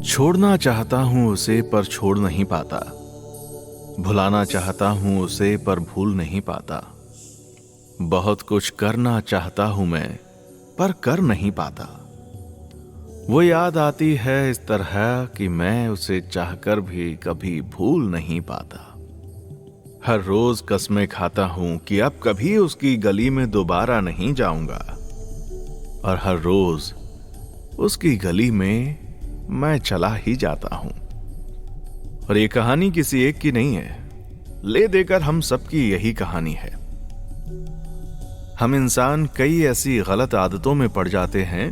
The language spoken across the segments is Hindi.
छोड़ना चाहता हूं उसे पर छोड़ नहीं पाता, भुलाना चाहता हूं उसे पर भूल नहीं पाता। बहुत कुछ करना चाहता हूं मैं पर कर नहीं पाता। वो याद आती है इस तरह कि मैं उसे चाहकर भी कभी भूल नहीं पाता। हर रोज कसमें खाता हूं कि अब कभी उसकी गली में दोबारा नहीं जाऊंगा, और हर रोज उसकी गली में मैं चला ही जाता हूं। और ये कहानी किसी एक की नहीं है, ले देकर हम सबकी यही कहानी है। हम इंसान कई ऐसी गलत आदतों में पड़ जाते हैं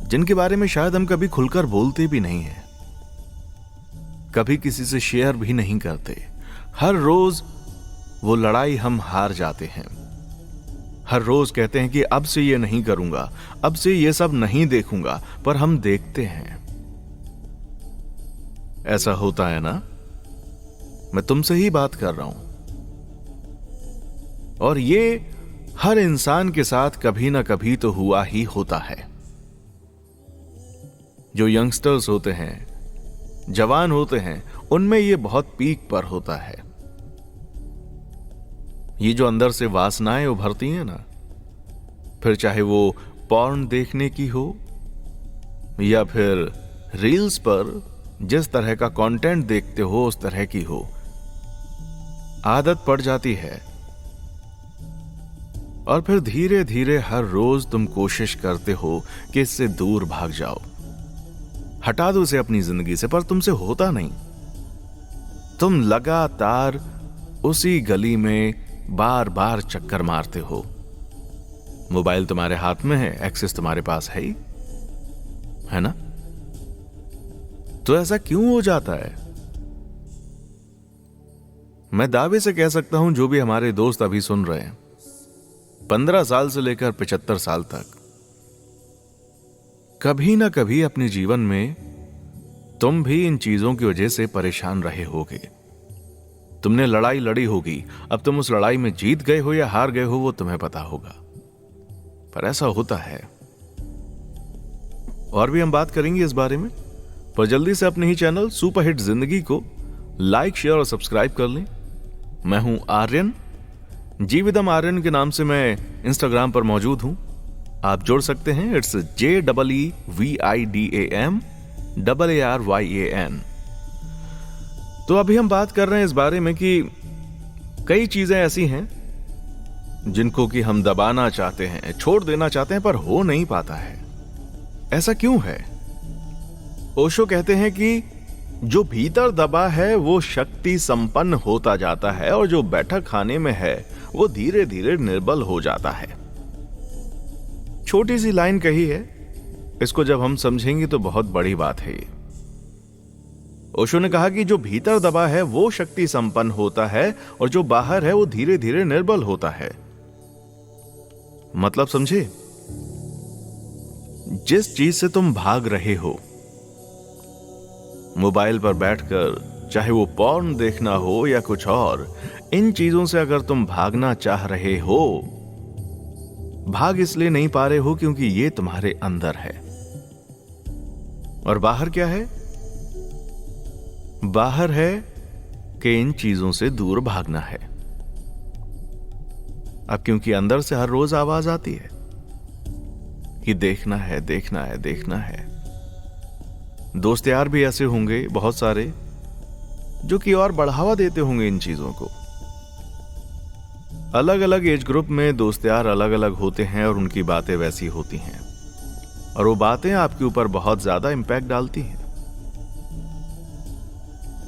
जिनके बारे में शायद हम कभी खुलकर बोलते भी नहीं हैं, कभी किसी से शेयर भी नहीं करते। हर रोज वो लड़ाई हम हार जाते हैं। हर रोज कहते हैं कि अब से ये नहीं करूंगा, अब से ये सब नहीं देखूंगा, पर हम देखते हैं। ऐसा होता है ना? मैं तुमसे ही बात कर रहा हूं, और ये हर इंसान के साथ कभी ना कभी तो हुआ ही होता है। जो यंगस्टर्स होते हैं, जवान होते हैं, उनमें ये बहुत पीक पर होता है। ये जो अंदर से वासनाएं उभरती हैं ना, फिर चाहे वो पॉर्न देखने की हो या फिर रील्स पर जिस तरह का कंटेंट देखते हो उस तरह की हो, आदत पड़ जाती है। और फिर धीरे धीरे हर रोज तुम कोशिश करते हो कि इससे दूर भाग जाओ, हटा दो उसे अपनी जिंदगी से, पर तुमसे होता नहीं। तुम लगातार उसी गली में बार बार चक्कर मारते हो। मोबाइल तुम्हारे हाथ में है, एक्सेस तुम्हारे पास है ना? तो ऐसा क्यों हो जाता है? मैं दावे से कह सकता हूं, जो भी हमारे दोस्त अभी सुन रहे हैं, 15 साल से लेकर 75 साल तक कभी ना कभी अपने जीवन में तुम भी इन चीजों की वजह से परेशान रहे होगे। तुमने लड़ाई लड़ी होगी। अब तुम उस लड़ाई में जीत गए हो या हार गए हो वो तुम्हें पता होगा, पर ऐसा होता है। और भी हम बात करेंगे इस बारे में, पर जल्दी से अपने ही चैनल सुपरहिट जिंदगी को लाइक, शेयर और सब्सक्राइब कर लें। मैं हूं आर्यन, जीविदम आर्यन के नाम से मैं इंस्टाग्राम पर मौजूद हूं। आप जुड़ सकते हैं, इट्स JEEVIDAMAARYAN। तो अभी हम बात कर रहे हैं इस बारे में कि कई चीजें ऐसी हैं जिनको कि हम दबाना चाहते हैं, छोड़ देना चाहते हैं, पर हो नहीं पाता है। ऐसा क्यों है? ओशो कहते हैं कि जो भीतर दबा है वो शक्ति संपन्न होता जाता है, और जो बैठक खाने में है वो धीरे धीरे निर्बल हो जाता है। छोटी सी लाइन कही है, इसको जब हम समझेंगे तो बहुत बड़ी बात है ये। ओशो ने कहा कि जो भीतर दबा है वो शक्ति संपन्न होता है, और जो बाहर है वो धीरे धीरे निर्बल होता है। मतलब समझे? जिस चीज से तुम भाग रहे हो, मोबाइल पर बैठकर, चाहे वो पॉर्न देखना हो या कुछ और, इन चीजों से अगर तुम भागना चाह रहे हो, भाग इसलिए नहीं पा रहे हो क्योंकि ये तुम्हारे अंदर है। और बाहर क्या है? बाहर है कि इन चीजों से दूर भागना है। अब क्योंकि अंदर से हर रोज आवाज आती है कि देखना है, देखना है, देखना है। दोस्त यार भी ऐसे होंगे बहुत सारे जो कि और बढ़ावा देते होंगे इन चीजों को। अलग अलग एज ग्रुप में दोस्त यार अलग अलग होते हैं और उनकी बातें वैसी होती हैं, और वो बातें आपके ऊपर बहुत ज्यादा इंपैक्ट डालती हैं,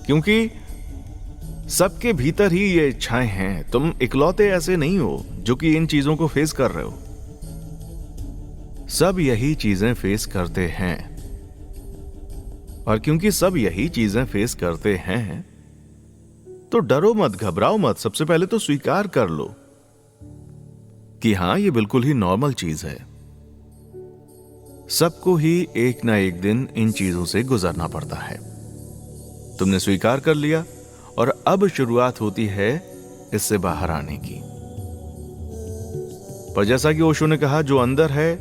क्योंकि सबके भीतर ही ये इच्छाएं हैं। तुम इकलौते ऐसे नहीं हो जो कि इन चीजों को फेस कर रहे हो। सब यही चीजें फेस करते हैं, और क्योंकि सब यही चीजें फेस करते हैं तो डरो मत, घबराओ मत। सबसे पहले तो स्वीकार कर लो कि हां, ये बिल्कुल ही नॉर्मल चीज है। सबको ही एक ना एक दिन इन चीजों से गुजरना पड़ता है। तुमने स्वीकार कर लिया, और अब शुरुआत होती है इससे बाहर आने की। पर जैसा कि ओशो ने कहा, जो अंदर है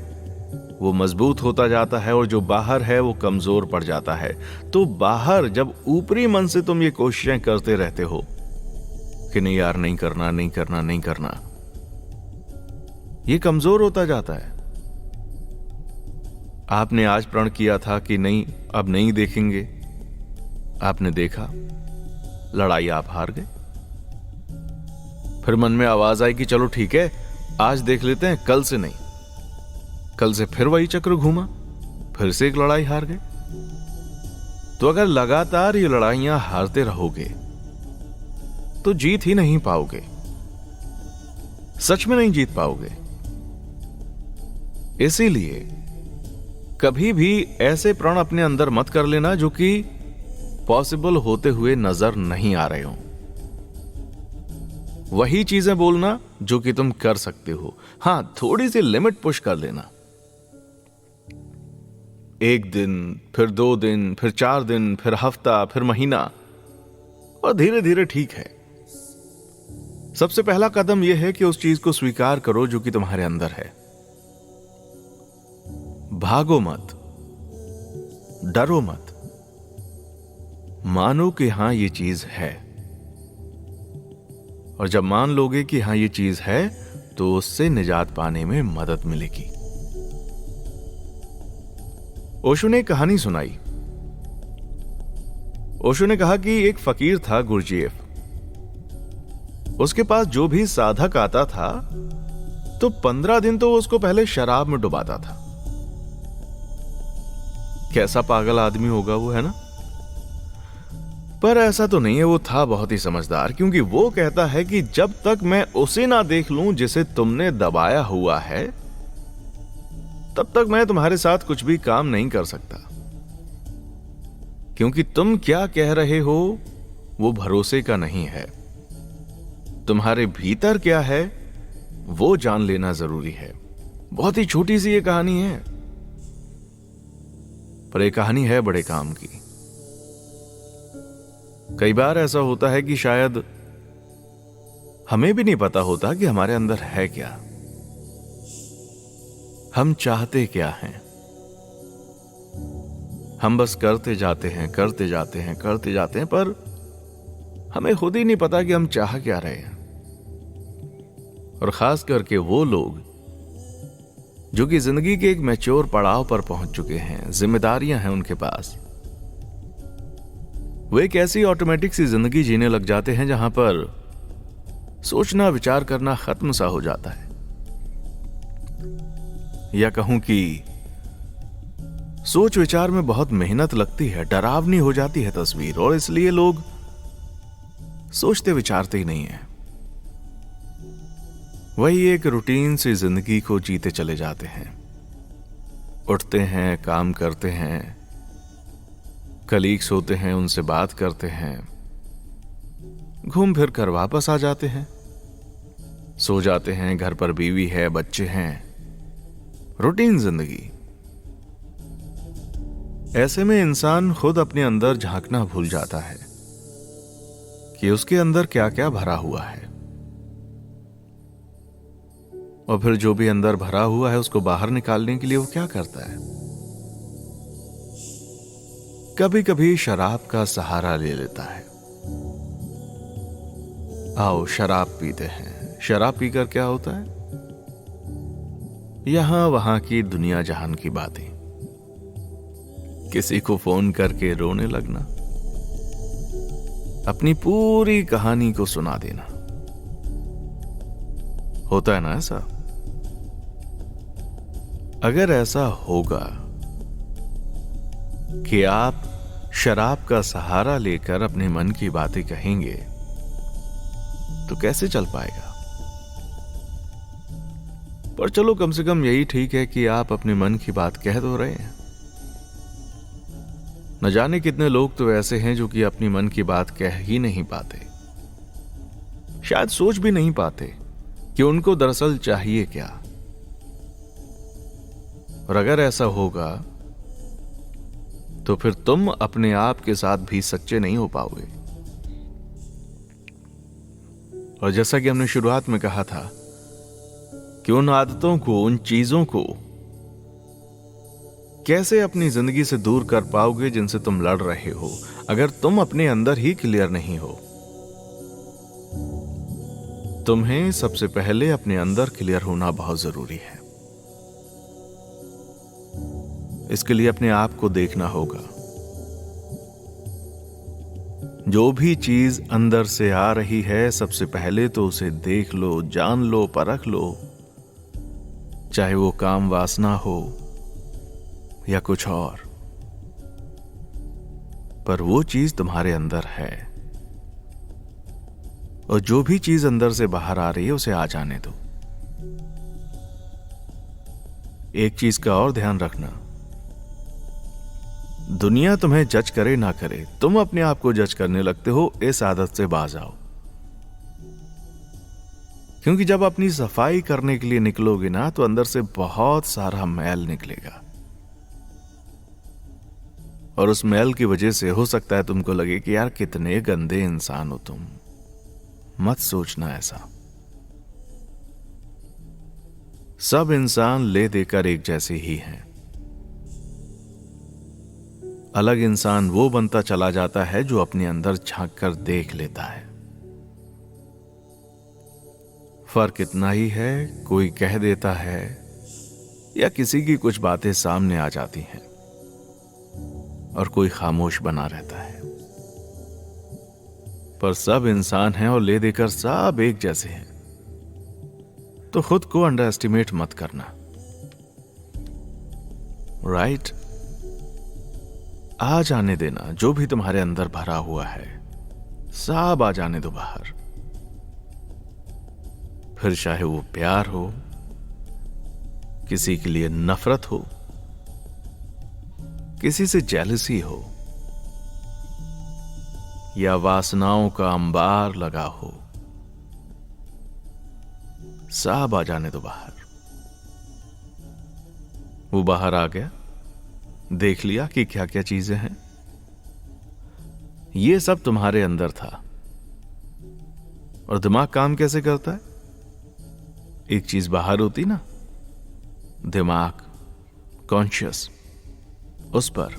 वो मजबूत होता जाता है और जो बाहर है वो कमजोर पड़ जाता है। तो बाहर जब ऊपरी मन से तुम ये कोशिशें करते रहते हो कि नहीं यार, नहीं करना नहीं करना नहीं करना, ये कमजोर होता जाता है। आपने आज प्रण किया था कि नहीं, अब नहीं देखेंगे, आपने देखा, लड़ाई आप हार गए। फिर मन में आवाज आई कि चलो ठीक है, आज देख लेते हैं, कल से नहीं। कल से फिर वही चक्र घूमा, फिर से एक लड़ाई हार गए। तो अगर लगातार ये लड़ाइयां हारते रहोगे तो जीत ही नहीं पाओगे, सच में नहीं जीत पाओगे। इसीलिए कभी भी ऐसे प्रण अपने अंदर मत कर लेना जो कि पॉसिबल होते हुए नजर नहीं आ रहे हो। वही चीजें बोलना जो कि तुम कर सकते हो। हां, थोड़ी सी लिमिट पुश कर लेना। 1 दिन, फिर 2 दिन, फिर 4 दिन, फिर हफ्ता, फिर महीना, और धीरे धीरे ठीक है। सबसे पहला कदम यह है कि उस चीज को स्वीकार करो जो कि तुम्हारे अंदर है। भागो मत, डरो मत, मानो कि हां ये चीज है। और जब मान लोगे कि हां ये चीज है तो उससे निजात पाने में मदद मिलेगी। ओशो ने एक कहानी सुनाई। ओशो ने कहा कि एक फकीर था गुरजीएफ। उसके पास जो भी साधक आता था तो 15 दिन तो उसको पहले शराब में डुबाता था। कैसा पागल आदमी होगा वो, है ना? पर ऐसा तो नहीं है, वो था बहुत ही समझदार, क्योंकि वो कहता है कि जब तक मैं उसे ना देख लूं जिसे तुमने दबाया हुआ है, तब तक मैं तुम्हारे साथ कुछ भी काम नहीं कर सकता। क्योंकि तुम क्या कह रहे हो वो भरोसे का नहीं है। तुम्हारे भीतर क्या है वो जान लेना जरूरी है। बहुत ही छोटी सी ये कहानी है, पर यह कहानी है बड़े काम की। कई बार ऐसा होता है कि शायद हमें भी नहीं पता होता कि हमारे अंदर है क्या, हम चाहते क्या हैं। हम बस करते जाते हैं, करते जाते हैं, करते जाते हैं, पर हमें खुद ही नहीं पता कि हम चाह क्या रहे हैं। और खास करके वो लोग जो कि जिंदगी के एक मैच्योर पड़ाव पर पहुंच चुके हैं, जिम्मेदारियां हैं उनके पास, वो एक ऐसी ऑटोमेटिक सी जिंदगी जीने लग जाते हैं जहां पर सोचना विचार करना खत्म सा हो जाता है। या कहूं कि सोच विचार में बहुत मेहनत लगती है, डरावनी हो जाती है तस्वीर, और इसलिए लोग सोचते विचारते ही नहीं है। वही एक रूटीन सी जिंदगी को जीते चले जाते हैं। उठते हैं, काम करते हैं, कलीग्स होते हैं, उनसे बात करते हैं, घूम फिर कर वापस आ जाते हैं, सो जाते हैं, घर पर बीवी है, बच्चे हैं, रूटीन जिंदगी। ऐसे में इंसान खुद अपने अंदर झांकना भूल जाता है कि उसके अंदर क्या क्या भरा हुआ है, और फिर जो भी अंदर भरा हुआ है उसको बाहर निकालने के लिए वो क्या करता है। कभी कभी शराब का सहारा ले लेता है। आओ शराब पीते हैं। शराब पीकर क्या होता है? यहां वहां की दुनिया जहान की बातें, किसी को फोन करके रोने लगना, अपनी पूरी कहानी को सुना देना। होता है ना ऐसा? अगर ऐसा होगा कि आप शराब का सहारा लेकर अपने मन की बातें कहेंगे तो कैसे चल पाएगा? पर चलो, कम से कम यही ठीक है कि आप अपने मन की बात कह तो रहे हैं। न जाने कितने लोग तो ऐसे हैं जो कि अपनी मन की बात कह ही नहीं पाते, शायद सोच भी नहीं पाते कि उनको दरअसल चाहिए क्या। और अगर ऐसा होगा तो फिर तुम अपने आप के साथ भी सच्चे नहीं हो पाओगे। और जैसा कि हमने शुरुआत में कहा था कि उन आदतों को, उन चीजों को कैसे अपनी जिंदगी से दूर कर पाओगे जिनसे तुम लड़ रहे हो, अगर तुम अपने अंदर ही क्लियर नहीं हो? तुम्हें सबसे पहले अपने अंदर क्लियर होना बहुत जरूरी है। इसके लिए अपने आप को देखना होगा। जो भी चीज अंदर से आ रही है, सबसे पहले तो उसे देख लो, जान लो, परख लो। चाहे वो काम वासना हो या कुछ और, पर वो चीज तुम्हारे अंदर है। और जो भी चीज अंदर से बाहर आ रही है उसे आ जाने दो। एक चीज का और ध्यान रखना, दुनिया तुम्हें जज करे ना करे, तुम अपने आप को जज करने लगते हो। इस आदत से बाज आओ, क्योंकि जब अपनी सफाई करने के लिए निकलोगे ना, तो अंदर से बहुत सारा मैल निकलेगा। और उस मैल की वजह से हो सकता है तुमको लगे कि यार कितने गंदे इंसान हो तुम। मत सोचना ऐसा। सब इंसान ले देकर एक जैसे ही हैं। अलग इंसान वो बनता चला जाता है जो अपने अंदर झांक कर देख लेता है। फर्क इतना ही है, कोई कह देता है या किसी की कुछ बातें सामने आ जाती हैं और कोई खामोश बना रहता है। पर सब इंसान हैं और ले देकर सब एक जैसे हैं। तो खुद को अंडर एस्टिमेट मत करना, राइट? आ जाने देना जो भी तुम्हारे अंदर भरा हुआ है, सब आ जाने दो बाहर। फिर चाहे वो प्यार हो, किसी के लिए नफरत हो, किसी से जेलसी हो, या वासनाओं का अंबार लगा हो, सब आ जाने दो बाहर। वो बाहर आ गया, देख लिया कि क्या क्या चीजें हैं। ये सब तुम्हारे अंदर था। और दिमाग काम कैसे करता है? एक चीज बाहर होती ना, दिमाग कॉन्शियस उस पर,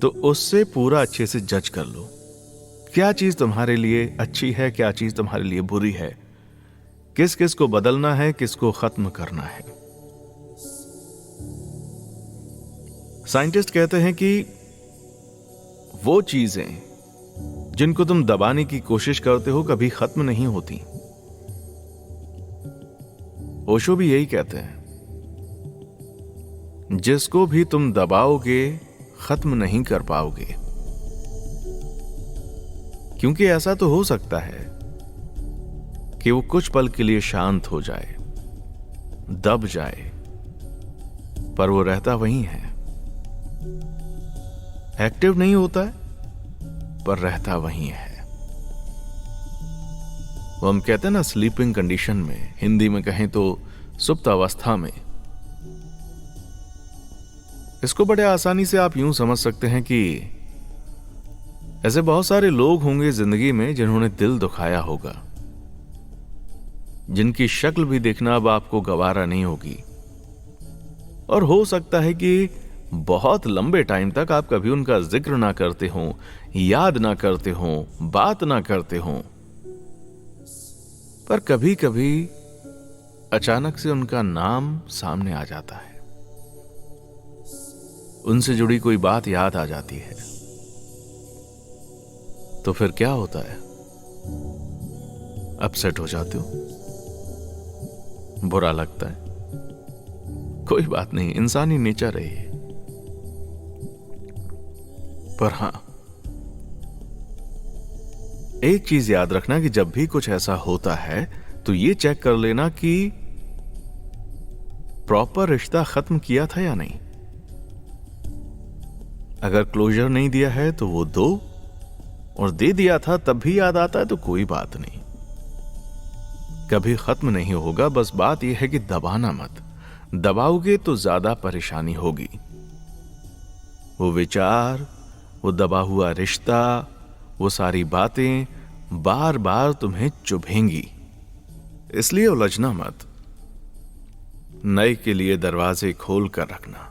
तो उससे पूरा अच्छे से जज कर लो क्या चीज तुम्हारे लिए अच्छी है, क्या चीज तुम्हारे लिए बुरी है, किस किस को बदलना है, किसको खत्म करना है। साइंटिस्ट कहते हैं कि वो चीजें जिनको तुम दबाने की कोशिश करते हो कभी खत्म नहीं होती। ओशो भी यही कहते हैं, जिसको भी तुम दबाओगे खत्म नहीं कर पाओगे। क्योंकि ऐसा तो हो सकता है कि वो कुछ पल के लिए शांत हो जाए, दब जाए, पर वो रहता वहीं है। एक्टिव नहीं होता है, पर रहता वहीं है। वो हम कहते हैं ना स्लीपिंग कंडीशन में, हिंदी में कहें तो सुप्त अवस्था में। इसको बड़े आसानी से आप यूं समझ सकते हैं कि ऐसे बहुत सारे लोग होंगे जिंदगी में जिन्होंने दिल दुखाया होगा, जिनकी शक्ल भी देखना अब आपको गवारा नहीं होगी। और हो सकता है कि बहुत लंबे टाइम तक आप कभी उनका जिक्र ना करते हो, याद ना करते हो, बात ना करते हो, पर कभी कभी अचानक से उनका नाम सामने आ जाता है, उनसे जुड़ी कोई बात याद आ जाती है। तो फिर क्या होता है? अपसेट हो जाते हो, बुरा लगता है। कोई बात नहीं, इंसानी नेचर है ये। पर हां, एक चीज याद रखना कि जब भी कुछ ऐसा होता है तो ये चेक कर लेना कि प्रॉपर रिश्ता खत्म किया था या नहीं। अगर क्लोजर नहीं दिया है तो वो दो, और दे दिया था तब भी याद आता है तो कोई बात नहीं, कभी खत्म नहीं होगा। बस बात यह है कि दबाना मत। दबाओगे तो ज्यादा परेशानी होगी। वो विचार, वो दबा हुआ रिश्ता, वो सारी बातें बार बार तुम्हें चुभेंगी। इसलिए उलझना मत। नए के लिए दरवाजे खोल कर रखना।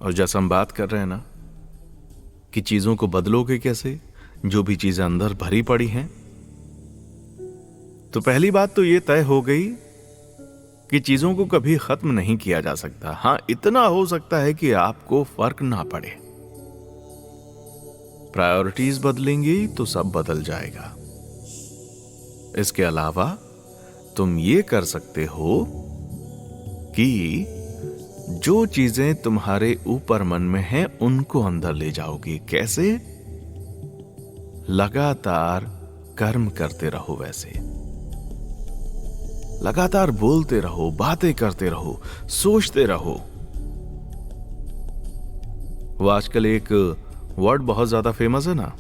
और जैसा हम बात कर रहे हैं ना कि चीजों को बदलोगे कैसे, जो भी चीजें अंदर भरी पड़ी हैं, तो पहली बात तो यह तय हो गई कि चीजों को कभी खत्म नहीं किया जा सकता। हां, इतना हो सकता है कि आपको फर्क ना पड़े। प्रायोरिटीज बदलेंगी तो सब बदल जाएगा। इसके अलावा तुम ये कर सकते हो कि जो चीजें तुम्हारे ऊपर मन में हैं उनको अंदर ले जाओगी। कैसे? लगातार कर्म करते रहो। वैसे लगातार बोलते रहो, बातें करते रहो, सोचते रहो। वो आजकल एक वर्ड बहुत ज्यादा फेमस है ना,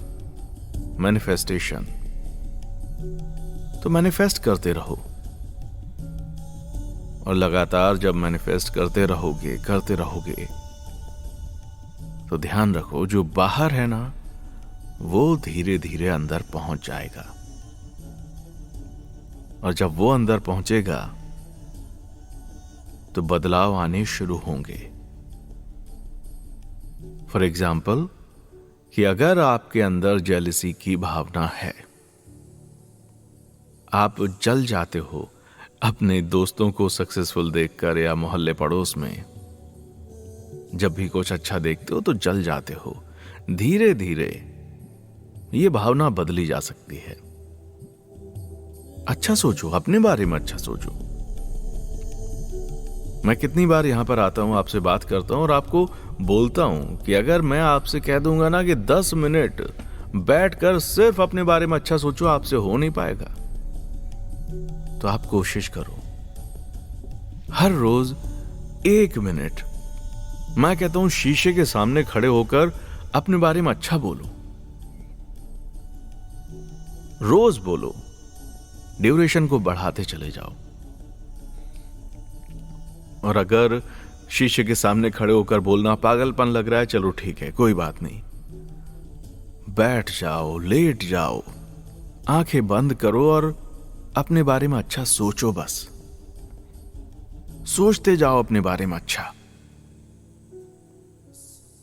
मैनिफेस्टेशन। तो मैनिफेस्ट करते रहो। और लगातार जब मैनिफेस्ट करते रहोगे तो ध्यान रखो जो बाहर है ना वो धीरे धीरे अंदर पहुंच जाएगा। और जब वो अंदर पहुंचेगा तो बदलाव आने शुरू होंगे। फॉर एग्जाम्पल कि अगर आपके अंदर जेलसी की भावना है, आप जल जाते हो अपने दोस्तों को सक्सेसफुल देखकर, या मोहल्ले पड़ोस में जब भी कुछ अच्छा देखते हो तो जल जाते हो, धीरे धीरे ये भावना बदली जा सकती है। अच्छा सोचो, अपने बारे में अच्छा सोचो। मैं कितनी बार यहां पर आता हूं, आपसे बात करता हूं और आपको बोलता हूं कि अगर मैं आपसे कह दूंगा ना कि 10 मिनट बैठकर सिर्फ अपने बारे में अच्छा सोचो, आपसे हो नहीं पाएगा। तो आप कोशिश करो हर रोज 1 मिनट, मैं कहता हूं शीशे के सामने खड़े होकर अपने बारे में अच्छा बोलो। रोज बोलो, ड्यूरेशन को बढ़ाते चले जाओ। और अगर शीशे के सामने खड़े होकर बोलना पागलपन लग रहा है, चलो ठीक है, कोई बात नहीं, बैठ जाओ, लेट जाओ, आंखें बंद करो और अपने बारे में अच्छा सोचो। बस सोचते जाओ अपने बारे में अच्छा।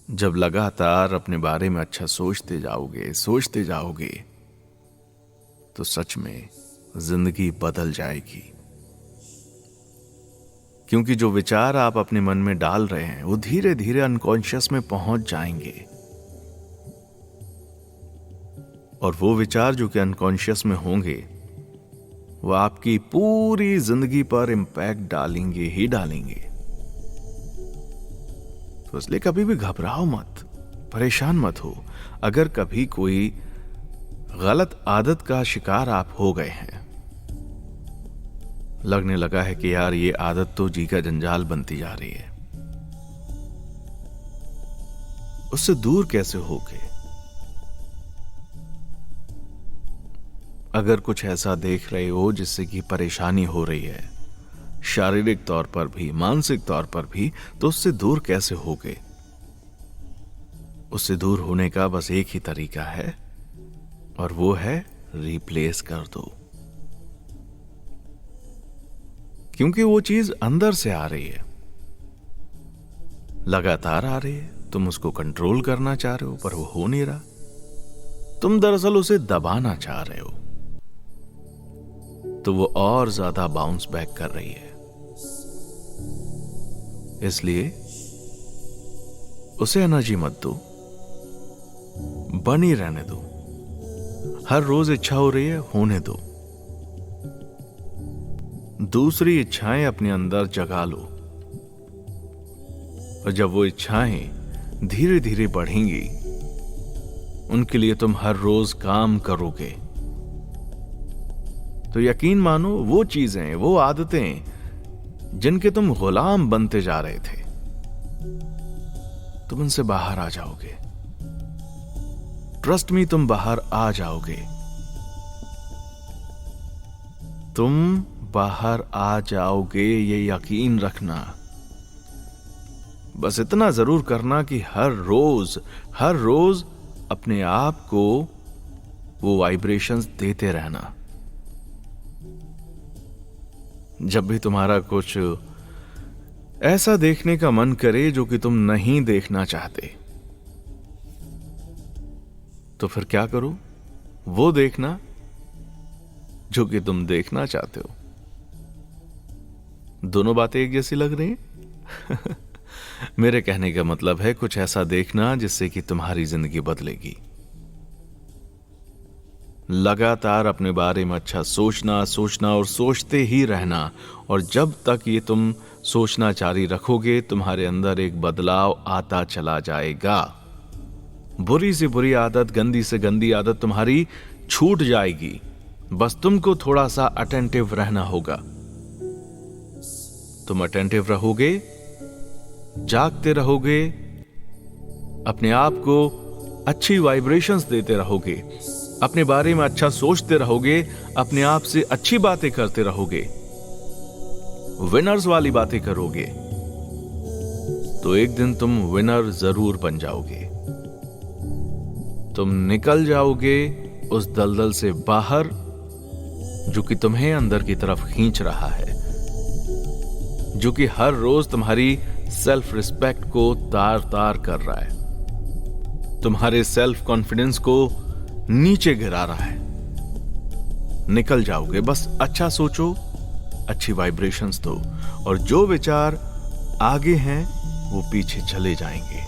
जब लगातार अपने बारे में अच्छा सोचते जाओगे तो सच में जिंदगी बदल जाएगी। क्योंकि जो विचार आप अपने मन में डाल रहे हैं वो धीरे धीरे अनकॉन्शियस में पहुंच जाएंगे। और वो विचार जो कि अनकॉन्शियस में होंगे वो आपकी पूरी जिंदगी पर इंपैक्ट डालेंगे ही डालेंगे। तो इसलिए कभी भी घबराओ मत, परेशान मत हो। अगर कभी कोई गलत आदत का शिकार आप हो गए हैं, लगने लगा है कि यार ये आदत तो जी का जंजाल बनती जा रही है, उससे दूर कैसे होगे? अगर कुछ ऐसा देख रहे हो जिससे कि परेशानी हो रही है, शारीरिक तौर पर भी, मानसिक तौर पर भी, तो उससे दूर कैसे होगे? उससे दूर होने का बस एक ही तरीका है और वो है रिप्लेस कर दो। क्योंकि वो चीज अंदर से आ रही है, लगातार आ रही है। तुम उसको कंट्रोल करना चाह रहे हो पर वो हो नहीं रहा। तुम दरअसल उसे दबाना चाह रहे हो, तो वो और ज्यादा बाउंस बैक कर रही है। इसलिए उसे एनर्जी मत दो, बनी रहने दो। हर रोज इच्छा हो रही है, होने दो। दूसरी इच्छाएं अपने अंदर जगा लो। और जब वो इच्छाएं धीरे धीरे बढ़ेंगी, उनके लिए तुम हर रोज काम करोगे, तो यकीन मानो वो चीजें, वो आदतें जिनके तुम गुलाम बनते जा रहे थे, तुम उनसे बाहर आ जाओगे। ट्रस्ट मी, तुम बाहर आ जाओगे। तुम बाहर आ जाओगे, ये यकीन रखना। बस इतना जरूर करना कि हर रोज अपने आप को वो वाइब्रेशंस देते रहना। जब भी तुम्हारा कुछ ऐसा देखने का मन करे जो कि तुम नहीं देखना चाहते, तो फिर क्या करो? वो देखना जो कि तुम देखना चाहते हो। दोनों बातें एक जैसी लग रही हैं? मेरे कहने का मतलब है कुछ ऐसा देखना जिससे कि तुम्हारी जिंदगी बदलेगी। लगातार अपने बारे में अच्छा सोचना और सोचते ही रहना, और जब तक ये तुम सोचना जारी रखोगे तुम्हारे अंदर एक बदलाव आता चला जाएगा। बुरी से बुरी आदत, गंदी से गंदी आदत तुम्हारी छूट जाएगी। बस तुमको थोड़ा सा अटेंटिव रहना होगा। तुम अटेंटिव रहोगे, जागते रहोगे, अपने आप को अच्छी वाइब्रेशंस देते रहोगे, अपने बारे में अच्छा सोचते रहोगे, अपने आप से अच्छी बातें करते रहोगे, विनर्स वाली बातें करोगे, तो एक दिन तुम विनर जरूर बन जाओगे। तुम निकल जाओगे उस दलदल से बाहर जो कि तुम्हें अंदर की तरफ खींच रहा है, जो कि हर रोज तुम्हारी सेल्फ रिस्पेक्ट को तार तार कर रहा है, तुम्हारे सेल्फ कॉन्फिडेंस को नीचे गिरा रहा है। निकल जाओगे, बस अच्छा सोचो, अच्छी वाइब्रेशंस दो, और जो विचार आगे हैं वो पीछे चले जाएंगे।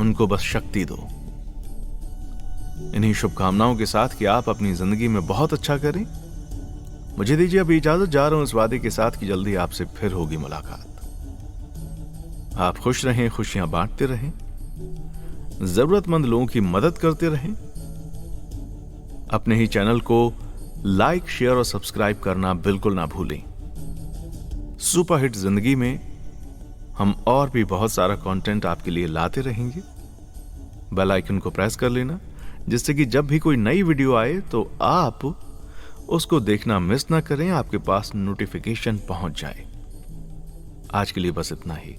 उनको बस शक्ति दो। इन्हीं शुभकामनाओं के साथ कि आप अपनी जिंदगी में बहुत अच्छा करें, मुझे दीजिए अभी इजाजत। जा रहा हूं इस वादे के साथ कि जल्दी आपसे फिर होगी मुलाकात। आप खुश रहें, खुशियां बांटते रहें, जरूरतमंद लोगों की मदद करते रहें। अपने ही चैनल को लाइक, शेयर और सब्सक्राइब करना बिल्कुल ना भूलें। सुपरहिट जिंदगी में हम और भी बहुत सारा कंटेंट आपके लिए लाते रहेंगे। बेल आइकन को प्रेस कर लेना, जिससे कि जब भी कोई नई वीडियो आए तो आप उसको देखना मिस ना करें, आपके पास नोटिफिकेशन पहुंच जाए। आज के लिए बस इतना ही।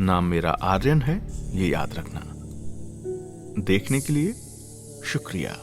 नाम मेरा आर्यन है, ये याद रखना। देखने के लिए शुक्रिया।